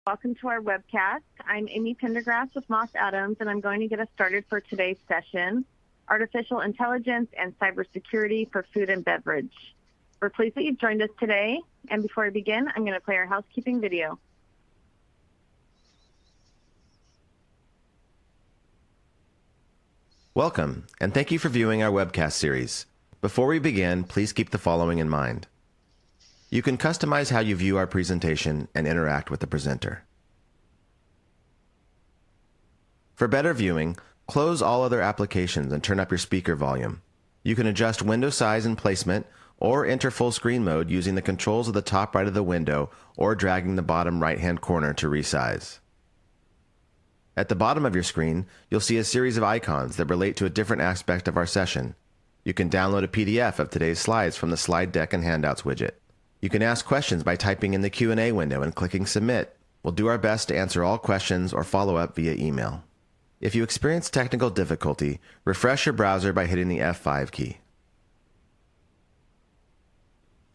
Welcome to our webcast. I'm Amy Pendergrass with Moss Adams, and I'm going to get us started for today's session, Artificial Intelligence and Cybersecurity for Food and Beverage. We're pleased that you've joined us today, and before I begin, I'm going to play our housekeeping video. Welcome, and thank you for viewing our webcast series. Before we begin, please keep the following in mind. You can customize how you view our presentation and interact with the presenter. For better viewing, close all other applications and turn up your speaker volume. You can adjust window size and placement or enter full screen mode using the controls at the top right of the window or dragging the bottom right-hand corner to resize. At the bottom of your screen, you'll see a series of icons that relate to a different aspect of our session. You can download a PDF of today's slides from the Slide Deck and Handouts widget. You can ask questions by typing in the Q&A window and clicking Submit. We'll do our best to answer all questions or follow up via email. If you experience technical difficulty, refresh your browser by hitting the F5 key.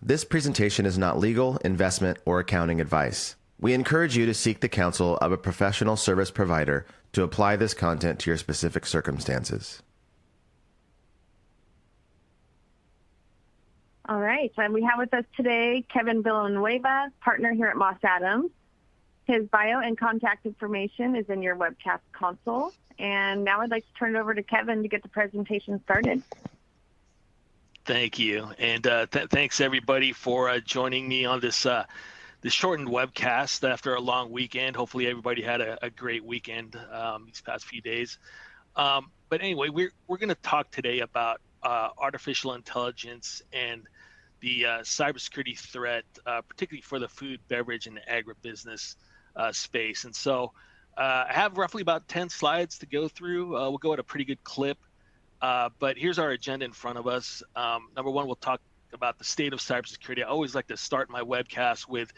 This presentation is not legal, investment, or accounting advice. We encourage you to seek the counsel of a professional service provider to apply this content to your specific circumstances. All right, and we have with us today Kevin Villanueva, partner here at Moss Adams. His bio and contact information is in your webcast console. And now I'd like to turn it over to Kevin to get the presentation started. Thank you, and thanks everybody for joining me on this shortened webcast after a long weekend. Hopefully everybody had a great weekend these past few days. But anyway, we're going to talk today about artificial intelligence and the cybersecurity threat, particularly for the food, beverage, and agribusiness space. And so I have roughly about 10 slides to go through. We'll go at a pretty good clip. But here's our agenda in front of us. Number one, we'll talk about the state of cybersecurity. I always like to start my webcast with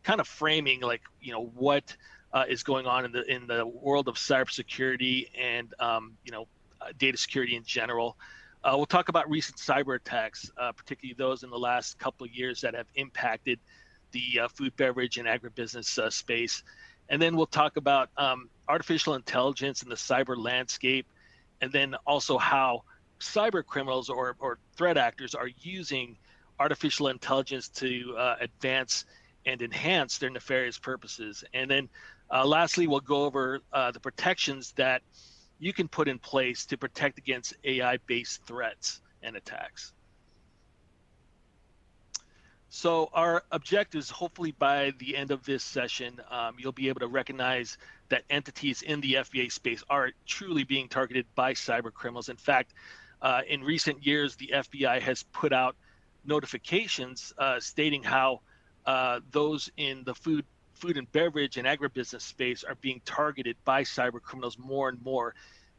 kind of framing, like, what is going on in the world of cybersecurity and data security in general. We'll talk about recent cyber attacks, particularly those in the last couple of years that have impacted the food, beverage, and agribusiness space. And then we'll talk about artificial intelligence and the cyber landscape, and then also how cyber criminals or threat actors are using artificial intelligence to advance and enhance their nefarious purposes. And then lastly, we'll go over the protections that you can put in place to protect against AI-based threats and attacks. So our objectives, hopefully by the end of this session, you'll be able to recognize that entities in the FBA space are truly being targeted by cyber criminals. In fact, in recent years, the FBI has put out notifications stating how those in the food and beverage and agribusiness space are being targeted by cyber criminals more and more,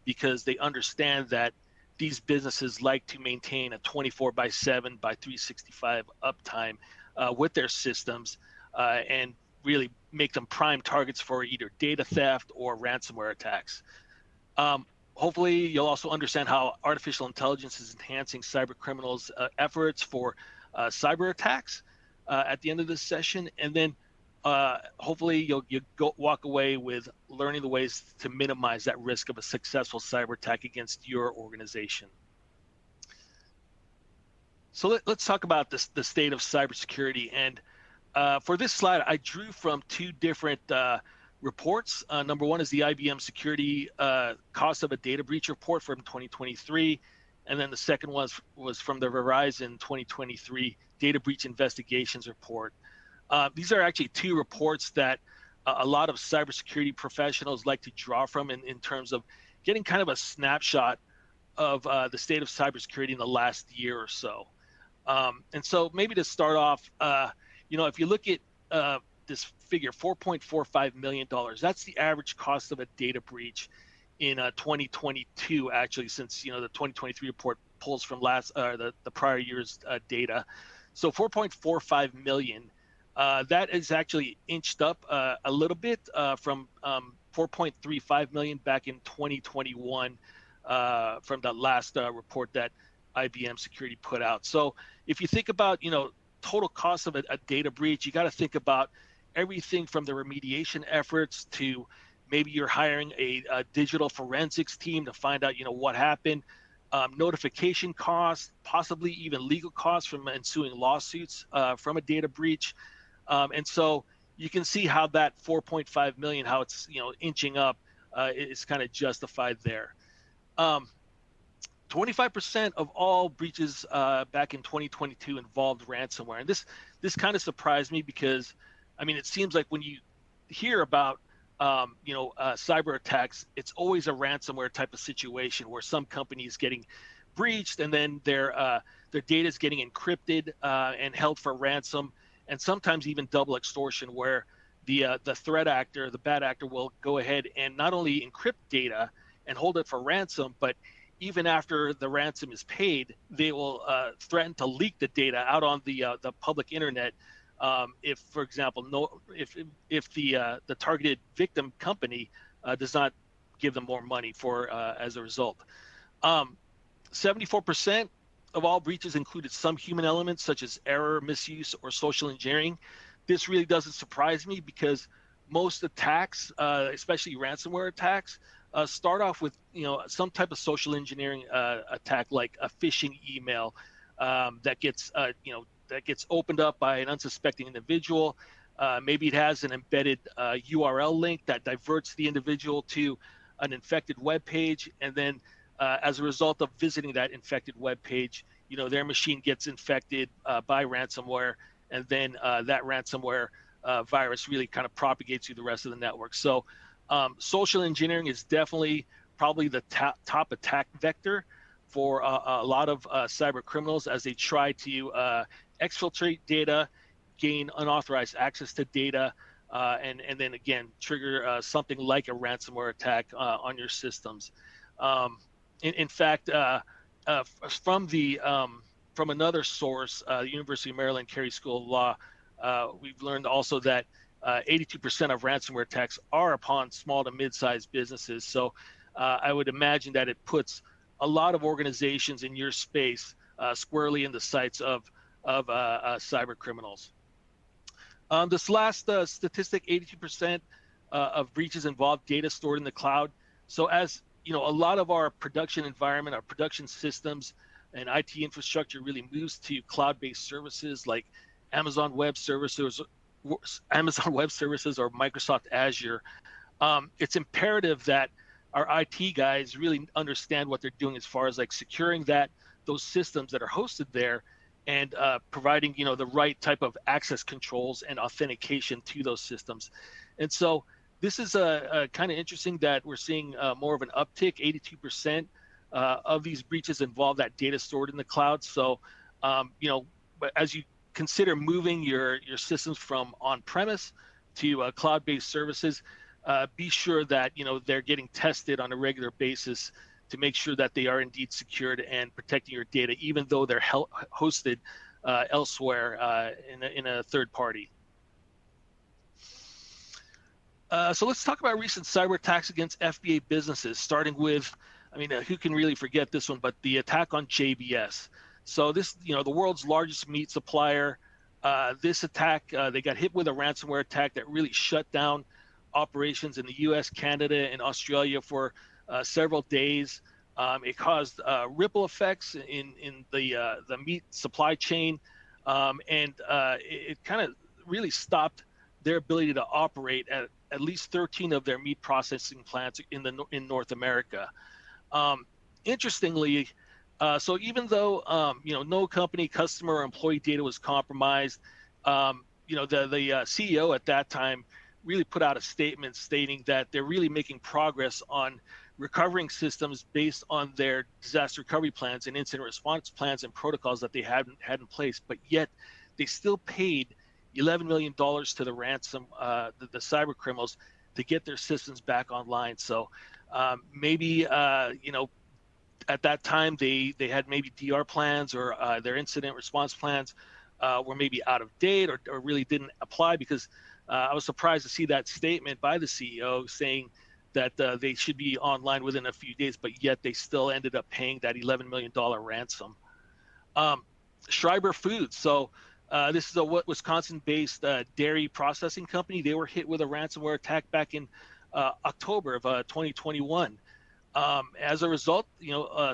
because they understand that these businesses like to maintain a 24/7 by 365 uptime with their systems and really make them prime targets for either data theft or ransomware attacks. Hopefully you'll also understand how artificial intelligence is enhancing cyber criminals' efforts for cyber attacks at the end of this session. And then hopefully you'll walk away with learning the ways to minimize that risk of a successful cyber attack against your organization. So let's talk about the state of cybersecurity. And for this slide, I drew from two different reports. Number one is the IBM Security Cost of a Data Breach report from 2023. And then the second was from the Verizon 2023 Data Breach Investigations report. These are actually two reports that a lot of cybersecurity professionals like to draw from in terms of getting kind of a snapshot of the state of cybersecurity in the last year or so. And so maybe to start off, if you look at this figure, $4.45 million, that's the average cost of a data breach in 2022, actually, since the 2023 report pulls from the prior year's data. So 4.45 million. That is actually inched up a little bit from 4.35 million back in 2021 from that last report that IBM Security put out. So if you think about, total cost of a data breach, you got to think about, everything from the remediation efforts to maybe you're hiring a digital forensics team to find out, what happened, notification costs, possibly even legal costs from ensuing lawsuits from a data breach. And so you can see how that 4.5 million, how it's, inching up, is kind of justified there. 25% of all breaches back in 2022 involved ransomware. And this kind of surprised me because, it seems like when you hear about, cyber attacks, it's always a ransomware type of situation where some company is getting breached and then their data is getting encrypted and held for ransom, and sometimes even double extortion, where the threat actor, the bad actor, will go ahead and not only encrypt data and hold it for ransom, but even after the ransom is paid, they will threaten to leak the data out on the public internet. If, for example, if the targeted victim company does not give them more money for as a result. 74% of all breaches included some human elements such as error, misuse, or social engineering. This really doesn't surprise me because most attacks, especially ransomware attacks, start off with some type of social engineering attack, like a phishing email that gets opened up by an unsuspecting individual. Maybe it has an embedded URL link that diverts the individual to an infected web page, and then as a result of visiting that infected web page, their machine gets infected by ransomware, and then that ransomware virus really kind of propagates through the rest of the network. So social engineering is definitely probably the top attack vector for a lot of cyber criminals as they try to exfiltrate data, gain unauthorized access to data, and then again trigger something like a ransomware attack on your systems. In fact, from another source, the University of Maryland Carey School of Law, we've learned also that 82% of ransomware attacks are upon small to mid-sized businesses. So I would imagine that it puts a lot of organizations in your space squarely in the sights of cyber criminals. This last statistic, 82% of breaches involve data stored in the cloud. So as a lot of our production environment, our production systems and IT infrastructure really moves to cloud-based services like Amazon Web Services or Microsoft Azure, it's imperative that our IT guys really understand what they're doing as far as like securing those systems that are hosted there, and providing the right type of access controls and authentication to those systems. And so this is kind of interesting that we're seeing more of an uptick. 82% of these breaches involve that data stored in the cloud. So as you consider moving your systems from on-premise to cloud-based services, be sure that they're getting tested on a regular basis to make sure that they are indeed secured and protecting your data, even though they're hosted elsewhere in a third party. So let's talk about recent cyber attacks against FBA businesses, starting with, who can really forget this one, but the attack on JBS. So this, the world's largest meat supplier, this attack, they got hit with a ransomware attack that really shut down operations in the US, Canada, and Australia for several days. It caused ripple effects in the meat supply chain, and it kind of really stopped their ability to operate at least 13 of their meat processing plants in North America. Interestingly, so even though no company, customer, or employee data was compromised, the CEO at that time really put out a statement stating that they're really making progress on recovering systems based on their disaster recovery plans and incident response plans and protocols that they had in place, but yet they still paid $11 million to the ransom, the cyber criminals, to get their systems back online. So maybe at that time they had maybe DR plans or their incident response plans were maybe out of date or really didn't apply, because I was surprised to see that statement by the CEO saying that they should be online within a few days, but yet they still ended up paying that $11 million ransom. Schreiber Foods. So This is a Wisconsin-based dairy processing company. They were hit with a ransomware attack back in October of 2021. As a result,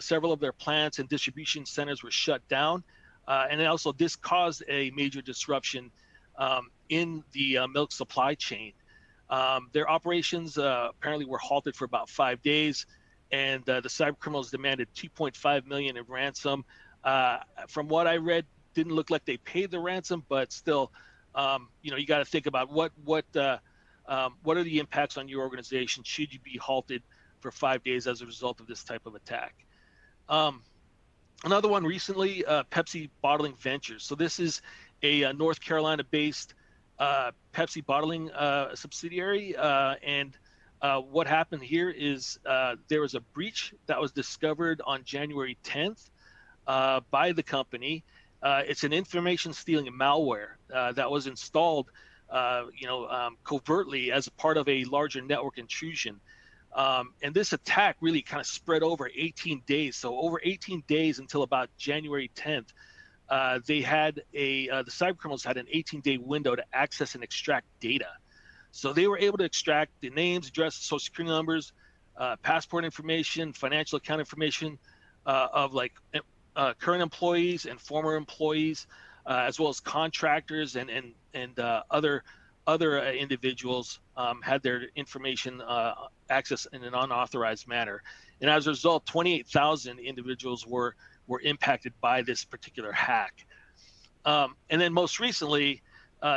several of their plants and distribution centers were shut down, and also this caused a major disruption in the milk supply chain. Their operations apparently were halted for about 5 days, and the cyber criminals demanded $2.5 million in ransom. From what I read, didn't look like they paid the ransom, but still, you got to think about what are the impacts on your organization should you be halted for 5 days as a result of this type of attack. Another one recently, Pepsi Bottling Ventures. So this is a North Carolina-based Pepsi bottling subsidiary, and what happened here is there was a breach that was discovered on January 10th by the company. It's an information stealing malware that was installed, covertly as a part of a larger network intrusion. And this attack really kind of spread over 18 days. So over 18 days until about January 10th, they had the cyber criminals had an 18-day window to access and extract data. So they were able to extract the names, addresses, social security numbers, passport information, financial account information of current employees and former employees, as well as contractors and other individuals had their information accessed in an unauthorized manner. And as a result, 28,000 individuals were impacted by this particular hack. And then most recently,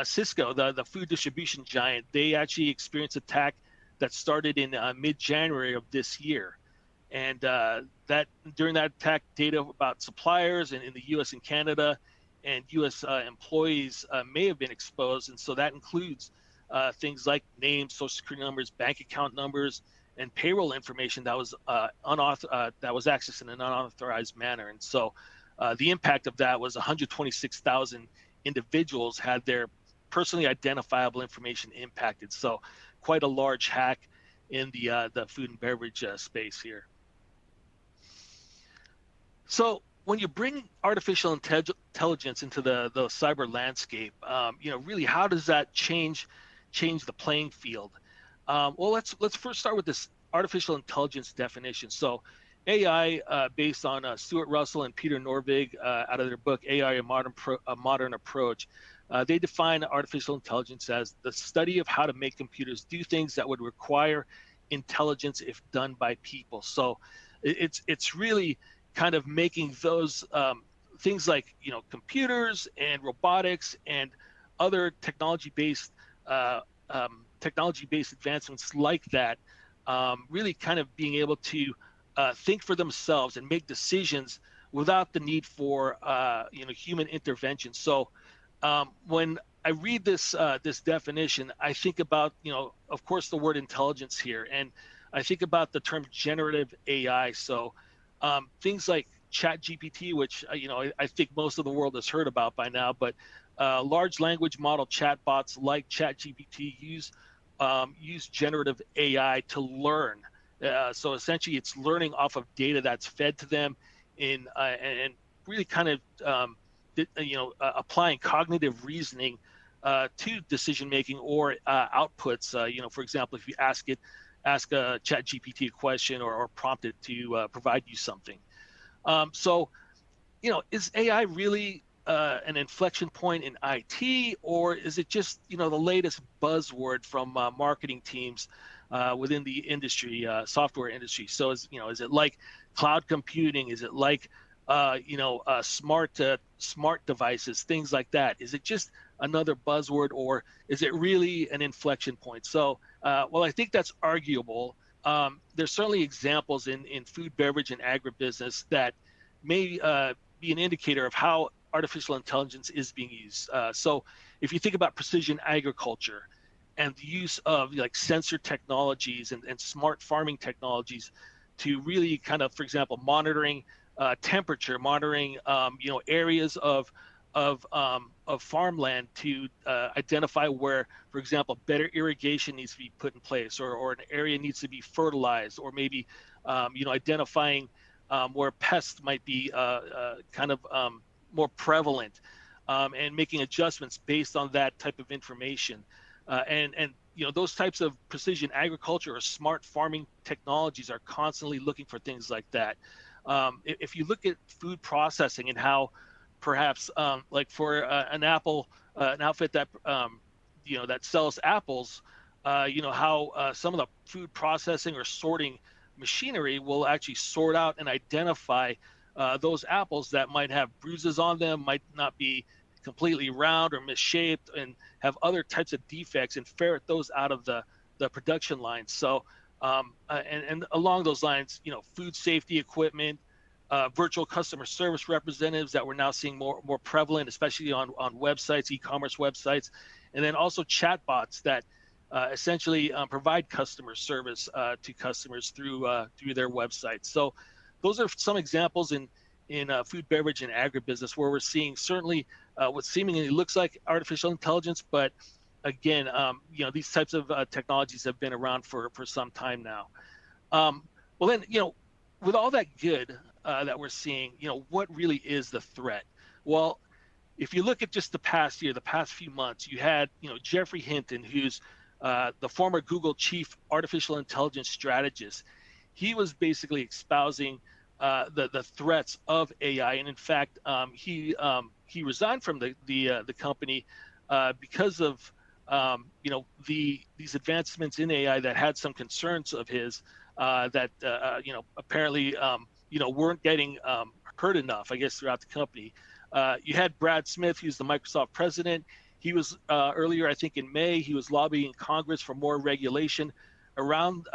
Cisco, the food distribution giant, they actually experienced an attack that started in mid-January of this year. And that during that attack, data about suppliers in the U.S. and Canada and U.S. Employees may have been exposed. And so that includes things like names, social security numbers, bank account numbers, and payroll information that was accessed in an unauthorized manner. And so the impact of that was 126,000 individuals had their personally identifiable information impacted. So quite a large hack in the food and beverage space here. So when you bring artificial intelligence into the cyber landscape, really how does that change the playing field? Well, let's first start with this artificial intelligence definition. So AI, based on Stuart Russell and Peter Norvig out of their book AI, a Modern Approach, they define artificial intelligence as the study of how to make computers do things that would require intelligence if done by people. So it's really kind of making those things like computers and robotics and other technology-based advancements like that, really kind of being able to think for themselves and make decisions without the need for human intervention. So when I read this definition, I think about of course the word intelligence here, and I think about the term generative AI. So things like ChatGPT, which I think most of the world has heard about by now, but large language model chatbots like ChatGPT use generative AI to learn. So essentially, it's learning off of data that's fed to them and really kind of applying cognitive reasoning to decision making or outputs. For example, if you ask a ChatGPT a question or prompt it to provide you something. So is AI really an inflection point in IT, or is it just the latest buzzword from marketing teams within the industry, software industry? So is it like cloud computing? Is it like smart devices, things like that? Is it just another buzzword, or is it really an inflection point? So well, I think that's arguable. There's certainly examples in food, beverage, and agribusiness that may be an indicator of how artificial intelligence is being used. So if you think about precision agriculture and the use of sensor technologies and smart farming technologies to really kind of, for example, monitoring temperature, monitoring areas of farmland to identify where, for example, better irrigation needs to be put in place, or an area needs to be fertilized, or maybe identifying where pests might be kind of more prevalent. and making adjustments based on that type of information. And those types of precision agriculture or smart farming technologies are constantly looking for things like that. If you look at food processing and how perhaps like for an outfit that that sells apples, how some of the food processing or sorting machinery will actually sort out and identify those apples that might have bruises on them, might not be completely round or misshaped, and have other types of defects, and ferret those out of the production lines. So and along those lines, food safety equipment, virtual customer service representatives that we're now seeing more prevalent, especially on websites, e-commerce websites, and then also chatbots that essentially provide customer service to customers through their websites. So those are some examples in food, beverage, and agribusiness where we're seeing certainly what seemingly looks like artificial intelligence, but again, these types of technologies have been around for some time now. Well, then, with all that good that we're seeing, what really is the threat? Well, if you look at just the past year, the past few months, you had, Jeffrey Hinton, who's the former Google chief artificial intelligence strategist. He was basically espousing the threats of AI, and in fact, he resigned from the company because of these advancements in AI that had some concerns of his that apparently weren't getting heard enough, I guess, throughout the company. You had Brad Smith, who's the Microsoft president. He was earlier, I think in May, he was lobbying Congress for more regulation around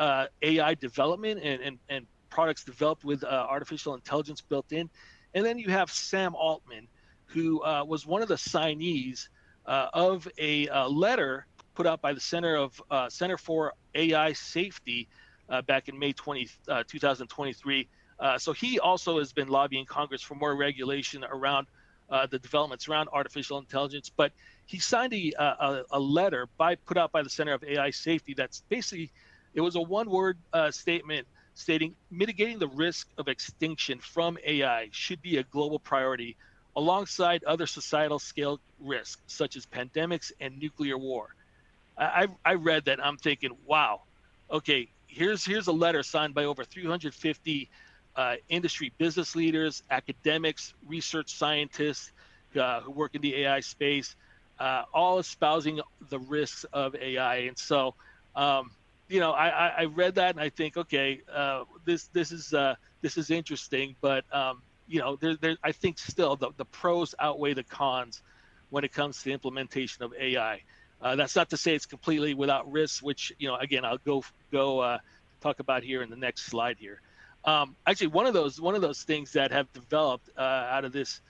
AI development and products developed with artificial intelligence built in. And then you have Sam Altman, who was one of the signees of a letter put out by the Center for AI Safety back in May 2023. So he also has been lobbying Congress for more regulation around the developments around artificial intelligence. But he signed a letter put out by the Center of AI Safety that's basically, it was a one-word statement stating mitigating the risk of extinction from AI should be a global priority alongside other societal scale risks such as pandemics and nuclear war. I read that, I'm thinking, wow, okay, here's a letter signed by over 350 industry business leaders, academics, research scientists who work in the AI space, all espousing the risks of AI. And so, I read that and I think, okay, this is interesting, but I think still the pros outweigh the cons when it comes to the implementation of AI. That's not to say it's completely without risks, which again I'll go talk about here in the next slide here. Actually, one of those things that have developed out of this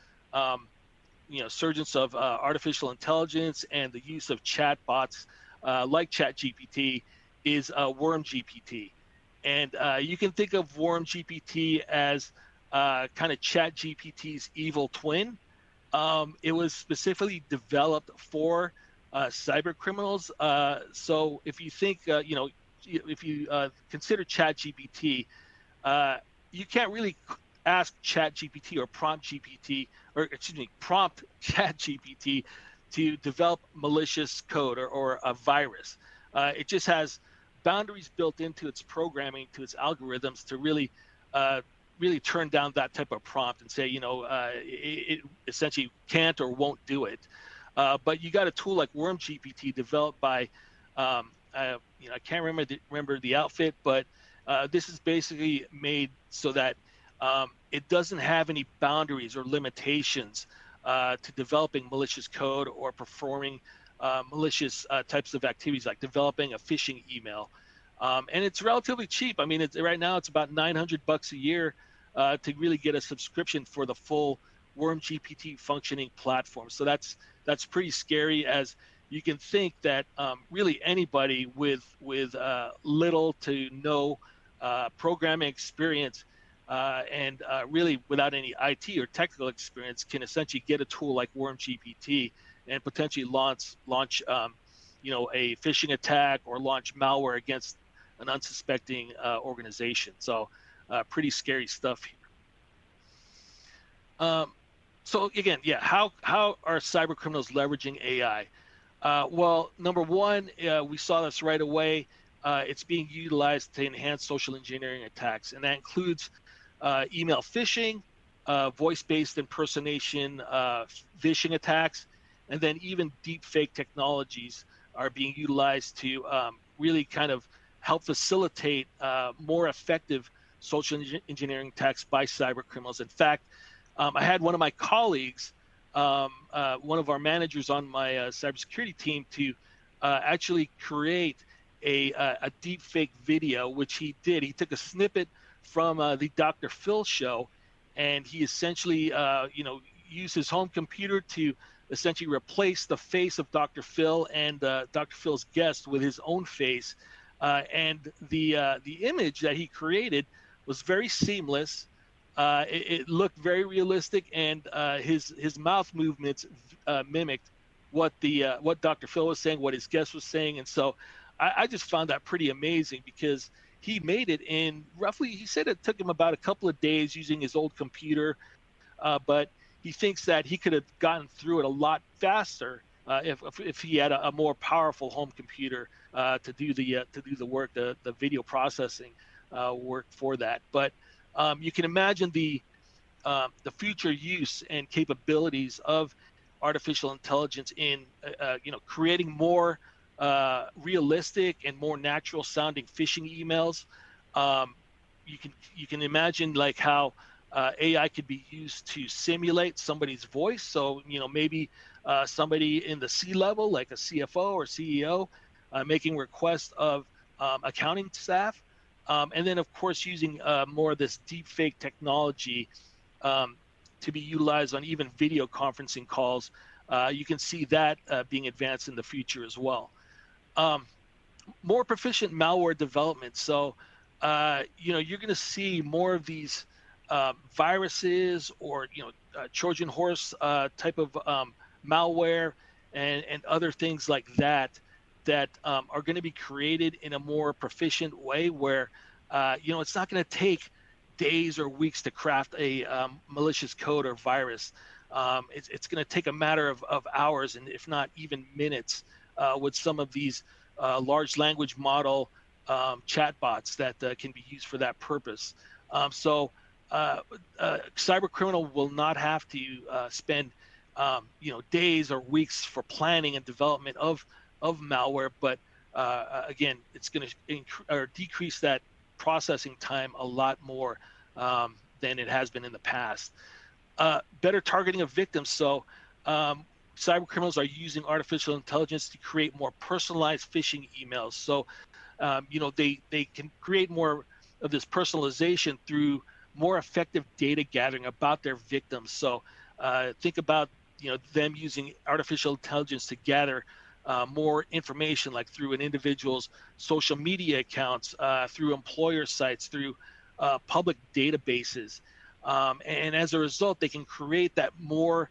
surgence of artificial intelligence and the use of chatbots like ChatGPT is WormGPT. And you can think of WormGPT as kind of ChatGPT's evil twin. It was specifically developed for cyber criminals. So if you think, if you consider ChatGPT, you can't really ask ChatGPT or prompt ChatGPT to develop malicious code or a virus. It just has boundaries built into its programming, to its algorithms, to really turn down that type of prompt and say, it essentially can't or won't do it. But you got a tool like WormGPT developed by, I can't remember the outfit, but this is basically made so that it doesn't have any boundaries or limitations to developing malicious code or performing malicious types of activities like developing a phishing email. And it's relatively cheap. I mean, right now it's about $900 a year to really get a subscription for the full WormGPT functioning platform. So that's pretty scary, as you can think that really anybody with little to no programming experience and really without any IT or technical experience can essentially get a tool like WormGPT and potentially launch a phishing attack or launch malware against an unsuspecting organization. So pretty scary stuff here. So again, yeah, how are cyber criminals leveraging AI? Well, number one, we saw this right away. It's being utilized to enhance social engineering attacks, and that includes email phishing, voice-based impersonation, phishing attacks, and then even deep fake technologies are being utilized to really kind of help facilitate more effective social engineering attacks by cyber criminals. In fact, I had one of my colleagues, one of our managers on my cybersecurity team, to actually create a deep fake video, which he did. He took a snippet from the Dr. Phil show, and he essentially, used his home computer to essentially replace the face of Dr. Phil and Dr. Phil's guest with his own face. And the image that he created was very seamless. It looked very realistic, and his mouth movements mimicked what Dr. Phil was saying, what his guest was saying, and so I just found that pretty amazing because he made it in roughly. He said it took him about a couple of days using his old computer, but he thinks that he could have gotten through it a lot faster if he had a more powerful home computer to do the work, the video processing work for that. But you can imagine the future use and capabilities of artificial intelligence in creating more realistic and more natural sounding phishing emails. You can imagine like how AI could be used to simulate somebody's voice. So maybe somebody in the C-level, like a CFO or CEO, making requests of accounting staff. And then, of course, using more of this deep fake technology to be utilized on even video conferencing calls. You can see that being advanced in the future as well. More proficient malware development. So, you're going to see more of these viruses or, Trojan horse type of malware and other things like that are going to be created in a more proficient way where, it's not going to take days or weeks to craft a malicious code or virus. It's going to take a matter of hours, and if not even minutes, with some of these large language model chatbots that can be used for that purpose. So cyber criminal will not have to spend days or weeks for planning and development of malware, but again, it's going to decrease that processing time a lot more than it has been in the past. Better targeting of victims. So cyber criminals are using artificial intelligence to create more personalized phishing emails. So they can create more of this personalization through more effective data gathering about their victims. So think about them using artificial intelligence to gather more information, like through an individual's social media accounts, through employer sites, through public databases. And as a result, they can create that more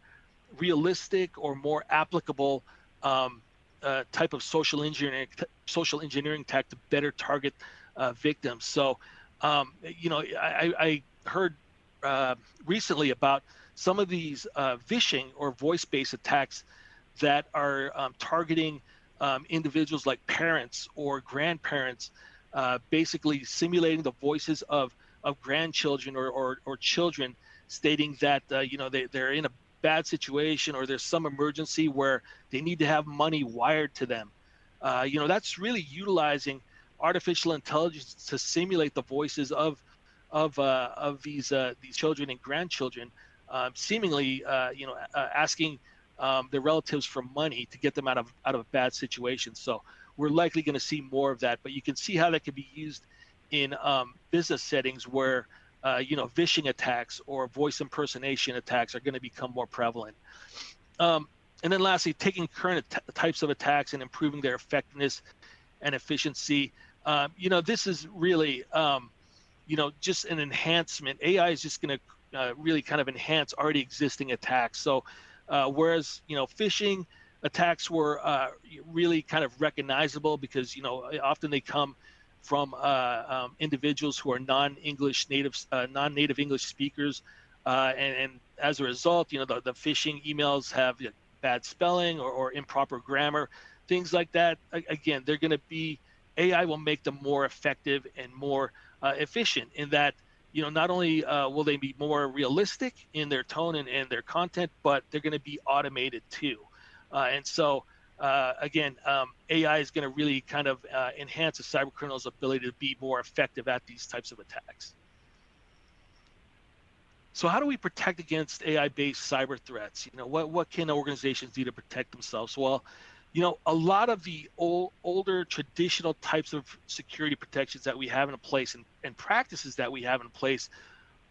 realistic or more applicable type of social engineering tech to better target victims. So, I heard recently about some of these phishing or voice-based attacks that are targeting individuals like parents or grandparents, basically simulating the voices of grandchildren or children, stating that they're in a bad situation or there's some emergency where they need to have money wired to them. That's really utilizing artificial intelligence to simulate the voices of these children and grandchildren, seemingly asking their relatives for money to get them out of a bad situation. So we're likely going to see more of that, but you can see how that could be used in business settings where phishing attacks or voice impersonation attacks are going to become more prevalent. And then lastly, taking current types of attacks and improving their effectiveness and efficiency. This is really just an enhancement. AI is just going to really kind of enhance already existing attacks. So whereas phishing attacks were really kind of recognizable because often they come from individuals who are non-native English speakers, and as a result, the phishing emails have bad spelling or improper grammar, things like that. Again, they're going to be, AI will make them more effective and more efficient in that, not only will they be more realistic in their tone and their content, but they're going to be automated too. And so, again, AI is going to really kind of enhance a cyber criminal's ability to be more effective at these types of attacks. So how do we protect against AI-based cyber threats? What can organizations do to protect themselves? Well, a lot of the older traditional types of security protections that we have in place and practices that we have in place,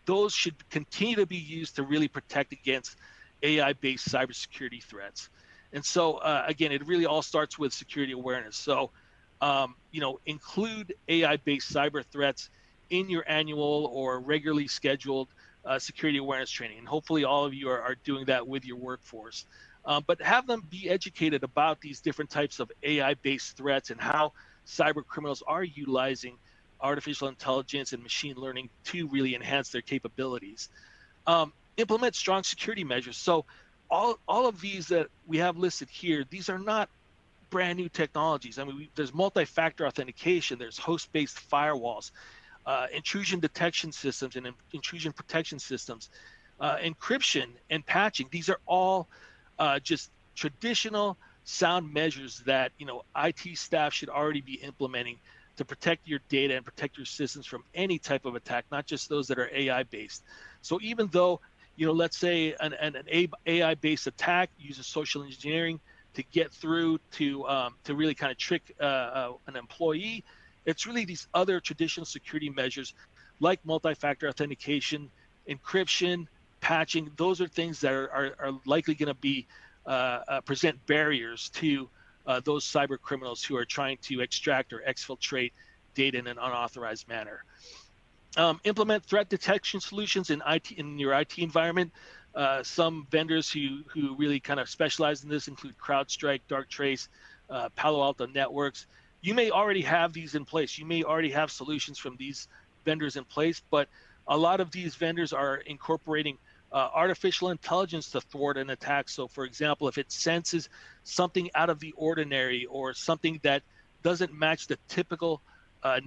those should continue to be used to really protect against AI-based cybersecurity threats. And so, again, it really all starts with security awareness. So, include AI-based cyber threats in your annual or regularly scheduled security awareness training. And hopefully all of you are doing that with your workforce. But have them be educated about these different types of AI-based threats and how cyber criminals are utilizing artificial intelligence and machine learning to really enhance their capabilities. Implement strong security measures. So all of these that we have listed here, these are not brand new technologies. I mean, there's multi-factor authentication, there's host-based firewalls, intrusion detection systems and intrusion protection systems, encryption and patching. These are all just traditional sound measures that IT staff should already be implementing to protect your data and protect your systems from any type of attack, not just those that are AI based. So even though let's say an AI-based attack uses social engineering to get through to really kind of trick an employee, it's really these other traditional security measures like multi-factor authentication, encryption, patching. Those are things that are likely going to be present barriers to those cyber criminals who are trying to extract or exfiltrate data in an unauthorized manner. Implement threat detection solutions in your IT environment. Some vendors who really kind of specialize in this include CrowdStrike, Darktrace, Palo Alto Networks. You may already have these in place. You may already have solutions from these vendors in place, but a lot of these vendors are incorporating artificial intelligence to thwart an attack. So for example, if it senses something out of the ordinary or something that doesn't match the typical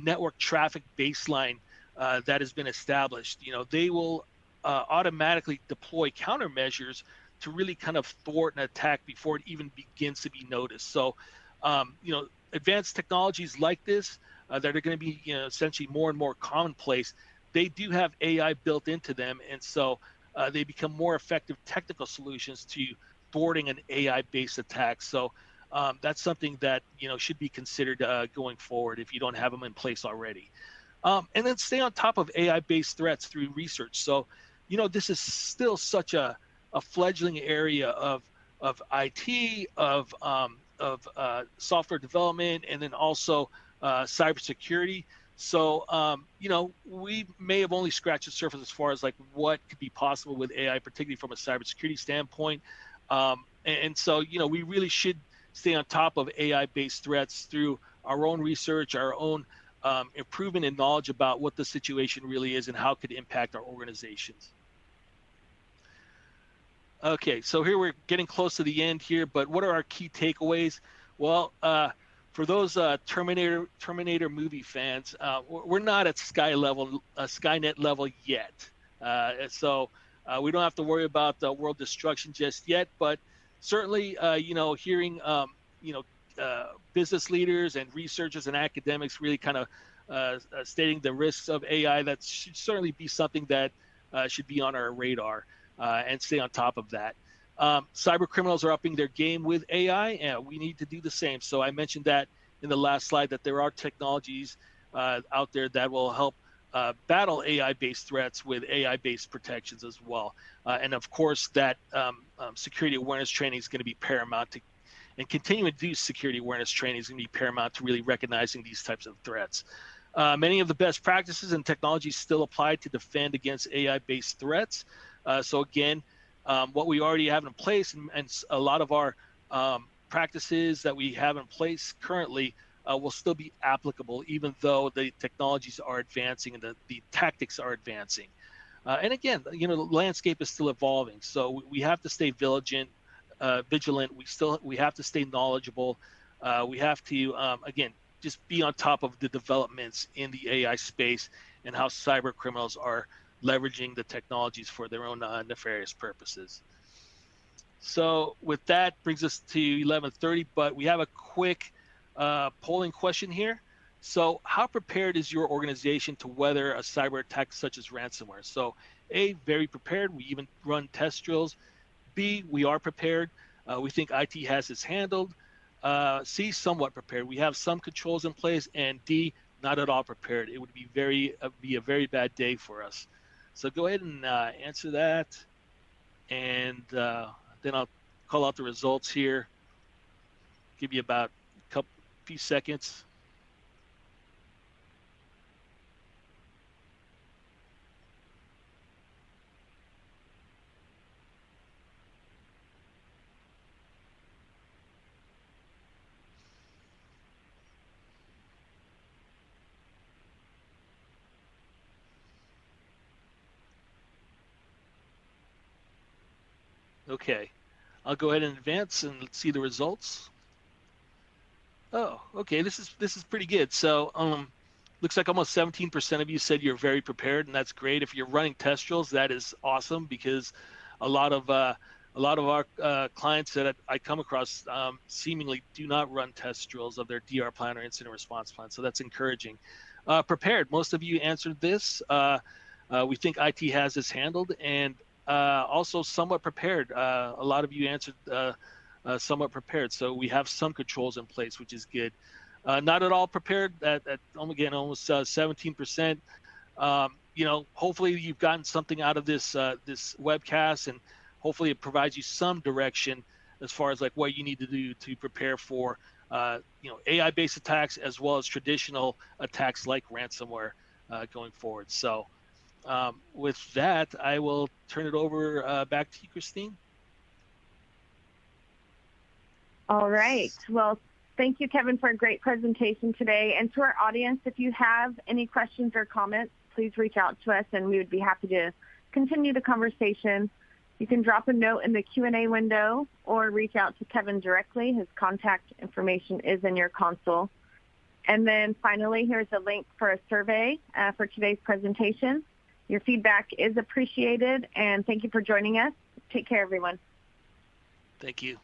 network traffic baseline that has been established, they will automatically deploy countermeasures to really kind of thwart an attack before it even begins to be noticed. So, advanced technologies like this that are going to be, essentially more and more commonplace, they do have AI built into them, and so they become more effective technical solutions to thwarting an AI-based attack. So that's something that should be considered going forward if you don't have them in place already. And then stay on top of AI-based threats through research. So, this is still such a fledgling area of IT, of software development, and then also cybersecurity. So, we may have only scratched the surface as far as like what could be possible with AI, particularly from a cybersecurity standpoint. And so, we really should stay on top of AI-based threats through our own research, our own improvement in knowledge about what the situation really is and how it could impact our organizations. Okay, so here we're getting close to the end here, but what are our key takeaways? Well, for those Terminator movie fans, we're not at Skynet level yet. So we don't have to worry about world destruction just yet, but certainly, hearing, business leaders and researchers and academics really kind of stating the risks of AI, that should certainly be something that should be on our radar and stay on top of that. Cyber criminals are upping their game with AI, and we need to do the same. So I mentioned that in the last slide, that there are technologies out there that will help battle AI-based threats with AI-based protections as well. And of course, that security awareness training is going to be paramount to, and continuing to do security awareness training is going to be paramount to really recognizing these types of threats. Many of the best practices and technologies still apply to defend against AI-based threats. So again, what we already have in place and a lot of our practices that we have in place currently will still be applicable, even though the technologies are advancing and the tactics are advancing. And again, the landscape is still evolving, so we have to stay vigilant. We have to stay knowledgeable. We have to again just be on top of the developments in the AI space and how cyber criminals are leveraging the technologies for their own nefarious purposes. So with that brings us to 11:30, but we have a quick polling question here. So how prepared is your organization to weather a cyber attack such as ransomware? So A, very prepared. We even run test drills. B, we are prepared. We think IT has this handled. C, somewhat prepared. We have some controls in place. And D, not at all prepared. It would be a very bad day for us. So go ahead and answer that. And then I'll call out the results here. Give you about a few seconds. Okay, I'll go ahead and advance and let's see the results. Oh, okay, this is pretty good. So looks like almost 17% of you said you're very prepared, and that's great. If you're running test drills, that is awesome, because a lot of our clients that I come across seemingly do not run test drills of their DR plan or incident response plan. So that's encouraging. Prepared, most of you answered this. We think IT has this handled, and also somewhat prepared. A lot of you answered somewhat prepared. So we have some controls in place, which is good. Not at all prepared. Again, almost 17%. Hopefully you've gotten something out of this webcast, and hopefully it provides you some direction as far as like what you need to do to prepare for AI-based attacks as well as traditional attacks like ransomware going forward. So with that, I will turn it over back to you, Christine. All right. Well, thank you, Kevin, for a great presentation today. And to our audience, if you have any questions or comments, please reach out to us, and we would be happy to continue the conversation. You can drop a note in the Q&A window or reach out to Kevin directly. His contact information is in your console. And then finally, here's a link for a survey for today's presentation. Your feedback is appreciated, and thank you for joining us. Take care, everyone. Thank you.